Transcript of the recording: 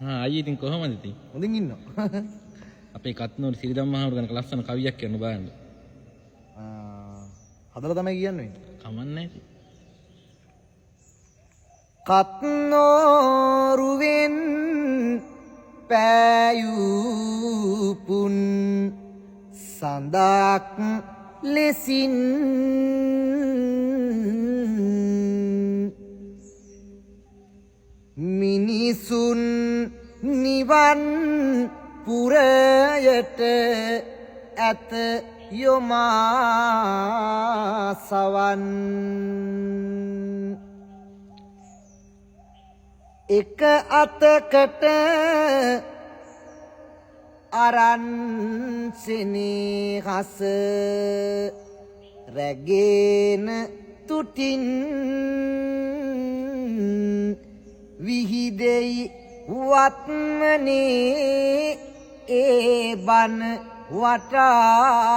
අයියේ ඉතින් කොහමද ඉතින්? හොඳින් ඉන්නවා. අපේ කත්නෝර සිරිදම් මහනුවර ගැන ලස්සන කවියක් කියන්න බලන්න. හදලා තමයි කියන්නේ. කමන්නේ ඉතින්. කත්නෝරුවෙන් පෑයූපුන් සඳක් ලෙසින් මිනිසුන් නිවන් පුරයට ඇත යොමා සවන් එක අතකට අරන් සෙනෙහස රැගෙන තුටින් විහිදෙයි වත්මනේ ඒ බන වටාපතින්